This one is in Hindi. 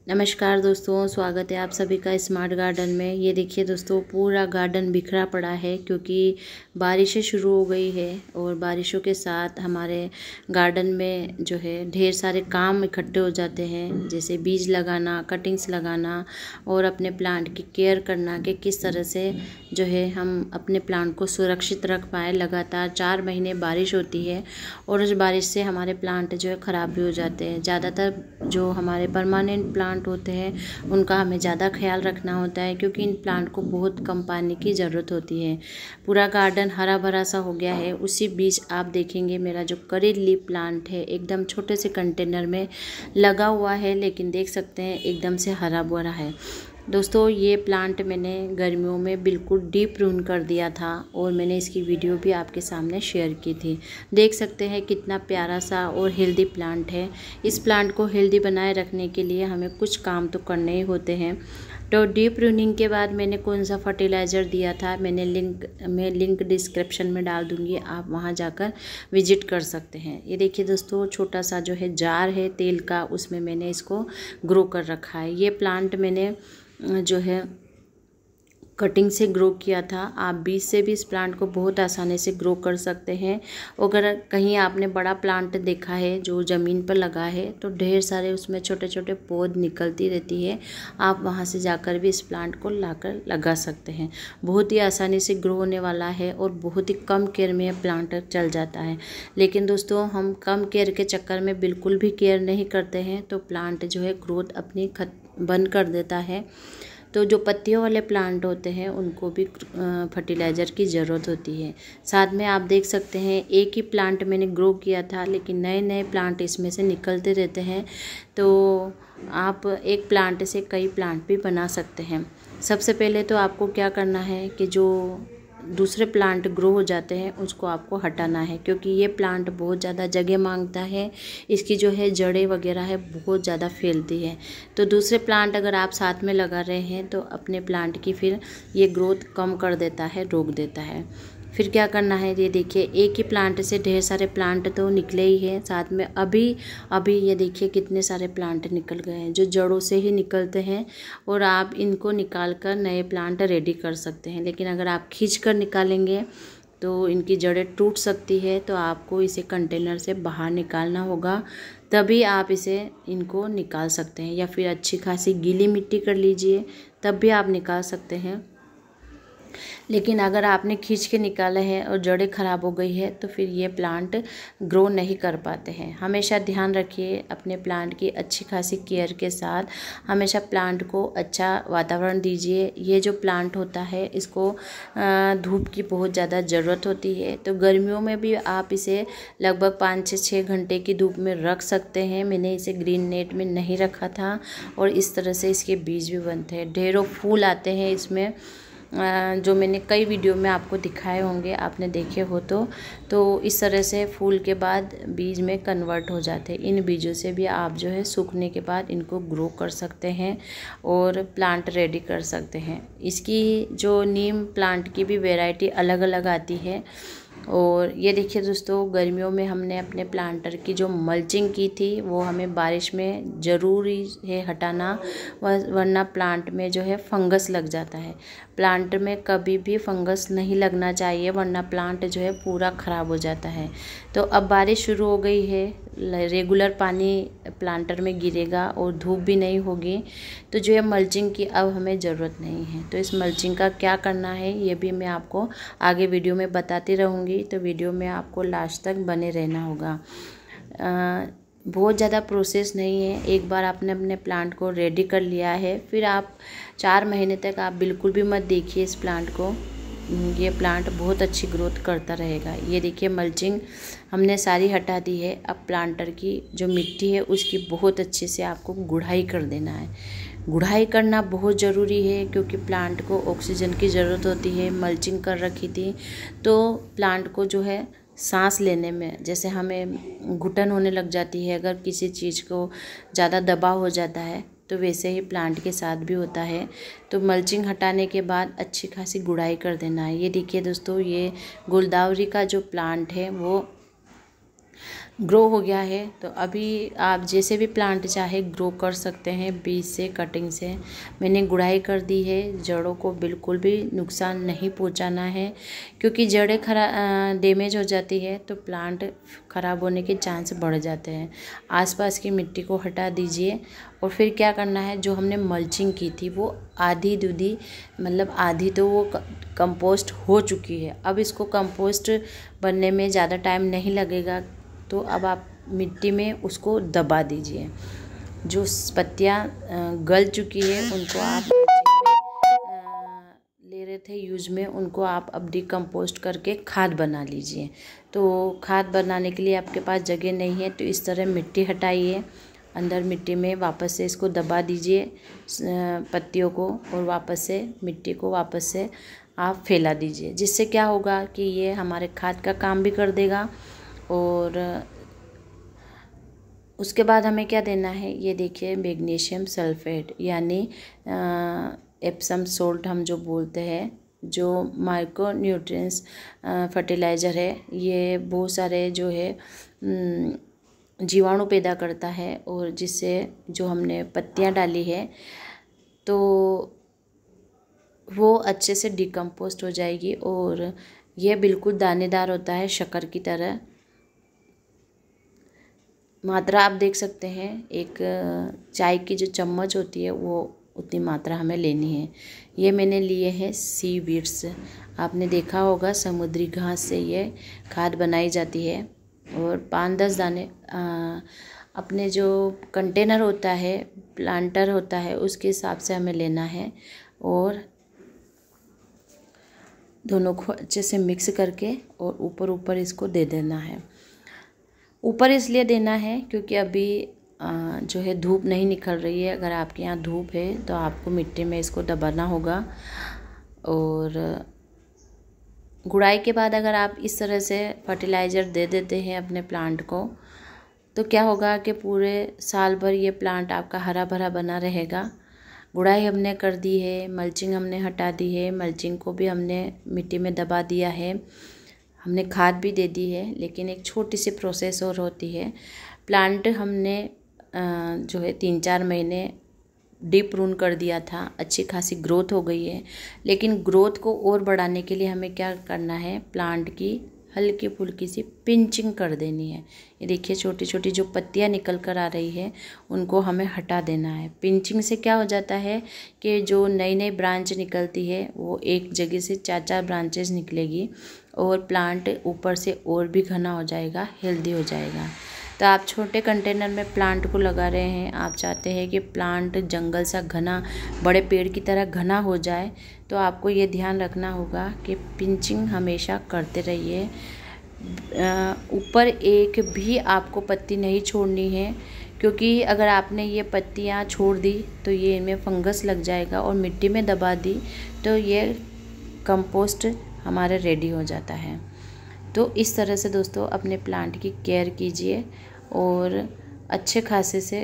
नमस्कार दोस्तों, स्वागत है आप सभी का स्मार्ट गार्डन में। ये देखिए दोस्तों, पूरा गार्डन बिखरा पड़ा है क्योंकि बारिशें शुरू हो गई है और बारिशों के साथ हमारे गार्डन में जो है ढेर सारे काम इकट्ठे हो जाते हैं, जैसे बीज लगाना, कटिंग्स लगाना और अपने प्लांट की केयर करना कि किस तरह से जो है हम अपने प्लांट को सुरक्षित रख पाएँ। लगातार 4 महीने बारिश होती है और उस बारिश से हमारे प्लांट जो है ख़राब भी हो जाते हैं। ज़्यादातर जो हमारे परमानेंट प्लांट होते हैं उनका हमें ज़्यादा ख्याल रखना होता है क्योंकि इन प्लांट को बहुत कम पानी की ज़रूरत होती है। पूरा गार्डन हरा भरा सा हो गया है। उसी बीच आप देखेंगे मेरा जो करी लीफ प्लांट है एकदम छोटे से कंटेनर में लगा हुआ है, लेकिन देख सकते हैं एकदम से हरा भरा है। दोस्तों, ये प्लांट मैंने गर्मियों में बिल्कुल डीप प्रून कर दिया था और मैंने इसकी वीडियो भी आपके सामने शेयर की थी। देख सकते हैं कितना प्यारा सा और हेल्दी प्लांट है। इस प्लांट को हेल्दी बनाए रखने के लिए हमें कुछ काम तो करने ही होते हैं। तो डीप प्रूनिंग के बाद मैंने कौन सा फर्टिलाइज़र दिया था, मैं लिंक डिस्क्रिप्शन में डाल दूँगी, आप वहाँ जाकर विजिट कर सकते हैं। ये देखिए दोस्तों, छोटा सा जो है जार है तेल का, उसमें मैंने इसको ग्रो कर रखा है। ये प्लांट मैंने जो है कटिंग से ग्रो किया था। आप बीज से भी इस प्लांट को बहुत आसानी से ग्रो कर सकते हैं। अगर कहीं आपने बड़ा प्लांट देखा है जो ज़मीन पर लगा है तो ढेर सारे उसमें छोटे छोटे पौध निकलती रहती है, आप वहां से जाकर भी इस प्लांट को लाकर लगा सकते हैं। बहुत ही आसानी से ग्रो होने वाला है और बहुत ही कम केयर में यह प्लांट चल जाता है। लेकिन दोस्तों, हम कम केयर के चक्कर में बिल्कुल भी केयर नहीं करते हैं तो प्लांट जो है ग्रोथ अपनी बंद कर देता है। तो जो पत्तियों वाले प्लांट होते हैं उनको भी फर्टिलाइज़र की ज़रूरत होती है। साथ में आप देख सकते हैं एक ही प्लांट मैंने ग्रो किया था, लेकिन नए नए प्लांट इसमें से निकलते रहते हैं। तो आप एक प्लांट से कई प्लांट भी बना सकते हैं। सबसे पहले तो आपको क्या करना है कि जो दूसरे प्लांट ग्रो हो जाते हैं उसको आपको हटाना है, क्योंकि ये प्लांट बहुत ज़्यादा जगह मांगता है। इसकी जो है जड़ें वगैरह है बहुत ज़्यादा फैलती है। तो दूसरे प्लांट अगर आप साथ में लगा रहे हैं तो अपने प्लांट की फिर ये ग्रोथ कम कर देता है, रोक देता है। फिर क्या करना है, ये देखिए एक ही प्लांट से ढेर सारे प्लांट तो निकले ही हैं, साथ में अभी ये देखिए कितने सारे प्लांट निकल गए हैं जो जड़ों से ही निकलते हैं और आप इनको निकाल कर नए प्लांट रेडी कर सकते हैं। लेकिन अगर आप खींच कर निकालेंगे तो इनकी जड़ें टूट सकती है, तो आपको इसे कंटेनर से बाहर निकालना होगा, तभी आप इनको निकाल सकते हैं। या फिर अच्छी खासी गीली मिट्टी कर लीजिए, तब भी आप निकाल सकते हैं। लेकिन अगर आपने खींच के निकाला है और जड़ें ख़राब हो गई है तो फिर ये प्लांट ग्रो नहीं कर पाते हैं। हमेशा ध्यान रखिए अपने प्लांट की अच्छी खासी केयर के साथ, हमेशा प्लांट को अच्छा वातावरण दीजिए। ये जो प्लांट होता है इसको धूप की बहुत ज़्यादा ज़रूरत होती है, तो गर्मियों में भी आप इसे लगभग 5 से 6 घंटे की धूप में रख सकते हैं। मैंने इसे ग्रीन नेट में नहीं रखा था और इस तरह से इसके बीज भी बनते हैं। ढेरों फूल आते हैं इसमें, जो मैंने कई वीडियो में आपको दिखाए होंगे, आपने देखे हो तो इस तरह से फूल के बाद बीज में कन्वर्ट हो जाते हैं। इन बीजों से भी आप जो है सूखने के बाद इनको ग्रो कर सकते हैं और प्लांट रेडी कर सकते हैं। इसकी जो नीम प्लांट की भी वैरायटी अलग अलग आती है। और ये देखिए दोस्तों, गर्मियों में हमने अपने प्लांटर की जो मल्चिंग की थी वो हमें बारिश में ज़रूरी है हटाना, वरना प्लांट में जो है फंगस लग जाता है। प्लांट में कभी भी फंगस नहीं लगना चाहिए, वरना प्लांट जो है पूरा ख़राब हो जाता है। तो अब बारिश शुरू हो गई है, रेगुलर पानी प्लांटर में गिरेगा और धूप भी नहीं होगी, तो जो है मल्चिंग की अब हमें ज़रूरत नहीं है। तो इस मल्चिंग का क्या करना है ये भी मैं आपको आगे वीडियो में बताती रहूँगी, तो वीडियो में आपको लास्ट तक बने रहना होगा। बहुत ज़्यादा प्रोसेस नहीं है। एक बार आपने अपने प्लांट को रेडी कर लिया है, फिर आप 4 महीने तक आप बिल्कुल भी मत देखिए इस प्लांट को। ये प्लांट बहुत अच्छी ग्रोथ करता रहेगा। ये देखिए मल्चिंग हमने सारी हटा दी है। अब प्लांटर की जो मिट्टी है उसकी बहुत अच्छे से आपको गुड़ाई कर देना है। गुड़ाई करना बहुत ज़रूरी है क्योंकि प्लांट को ऑक्सीजन की ज़रूरत होती है। मल्चिंग कर रखी थी तो प्लांट को जो है सांस लेने में, जैसे हमें घुटन होने लग जाती है अगर किसी चीज़ को ज़्यादा दबाव हो जाता है, तो वैसे ही प्लांट के साथ भी होता है। तो मल्चिंग हटाने के बाद अच्छी खासी गुड़ाई कर देना है। ये देखिए दोस्तों, ये गुलदावरी का जो प्लांट है वो ग्रो हो गया है। तो अभी आप जैसे भी प्लांट चाहे ग्रो कर सकते हैं, बीज से, कटिंग से। मैंने गुड़ाई कर दी है, जड़ों को बिल्कुल भी नुकसान नहीं पहुंचाना है, क्योंकि जड़ें डैमेज हो जाती है तो प्लांट ख़राब होने के चांस बढ़ जाते हैं। आसपास की मिट्टी को हटा दीजिए और फिर क्या करना है, जो हमने मल्चिंग की थी वो आधी दूधी, मतलब आधी तो वो कंपोस्ट हो चुकी है। अब इसको कंपोस्ट बनने में ज़्यादा टाइम नहीं लगेगा, तो अब आप मिट्टी में उसको दबा दीजिए। जो पत्तियाँ गल चुकी है उनको आप ले रहे थे यूज में, उनको आप अब डिकम्पोस्ट करके खाद बना लीजिए। तो खाद बनाने के लिए आपके पास जगह नहीं है तो इस तरह मिट्टी हटाइए, अंदर मिट्टी में वापस से इसको दबा दीजिए पत्तियों को, और वापस से मिट्टी को वापस से आप फैला दीजिए, जिससे क्या होगा कि ये हमारे खाद का काम भी कर देगा। और उसके बाद हमें क्या देना है, ये देखिए मैग्नीशियम सल्फेट यानी एप्सम सोल्ट हम जो बोलते हैं, जो माइक्रो न्यूट्रिएंट्स फर्टिलाइज़र है। ये बहुत सारे जो है जीवाणु पैदा करता है, और जिससे जो हमने पत्तियां डाली है तो वो अच्छे से डिकम्पोस्ट हो जाएगी, और यह बिल्कुल दानेदार होता है शक्कर की तरह। मात्रा आप देख सकते हैं, एक चाय की जो चम्मच होती है वो उतनी मात्रा हमें लेनी है। ये मैंने लिए हैं सी वीड्स, आपने देखा होगा समुद्री घास से ये खाद बनाई जाती है। और 5-10 दाने अपने जो कंटेनर होता है, प्लांटर होता है, उसके हिसाब से हमें लेना है, और दोनों को अच्छे से मिक्स करके और ऊपर ऊपर इसको दे देना है। ऊपर इसलिए देना है क्योंकि अभी जो है धूप नहीं निकल रही है। अगर आपके यहाँ धूप है तो आपको मिट्टी में इसको दबाना होगा। और गुड़ाई के बाद अगर आप इस तरह से फर्टिलाइज़र दे देते हैं अपने प्लांट को, तो क्या होगा कि पूरे साल भर ये प्लांट आपका हरा भरा बना रहेगा। गुड़ाई हमने कर दी है, मल्चिंग हमने हटा दी है, मल्चिंग को भी हमने मिट्टी में दबा दिया है, हमने खाद भी दे दी है। लेकिन एक छोटी सी प्रोसेस और होती है। प्लांट हमने जो है 3-4 महीने डीप प्रून कर दिया था, अच्छी खासी ग्रोथ हो गई है। लेकिन ग्रोथ को और बढ़ाने के लिए हमें क्या करना है, प्लांट की हल्की फुल्की सी पिंचिंग कर देनी है। ये देखिए छोटी छोटी जो पत्तियां निकल कर आ रही है उनको हमें हटा देना है। पिंचिंग से क्या हो जाता है कि जो नई नई ब्रांच निकलती है वो एक जगह से 4-4 ब्रांचेस निकलेगी, और प्लांट ऊपर से और भी घना हो जाएगा, हेल्दी हो जाएगा। तो आप छोटे कंटेनर में प्लांट को लगा रहे हैं, आप चाहते हैं कि प्लांट जंगल सा घना, बड़े पेड़ की तरह घना हो जाए, तो आपको ये ध्यान रखना होगा कि पिंचिंग हमेशा करते रहिए। ऊपर एक भी आपको पत्ती नहीं छोड़नी है, क्योंकि अगर आपने ये पत्तियाँ छोड़ दी तो ये इनमें फंगस लग जाएगा, और मिट्टी में दबा दी तो ये कंपोस्ट हमारा रेडी हो जाता है। तो इस तरह से दोस्तों अपने प्लांट की केयर कीजिए और अच्छे खासे से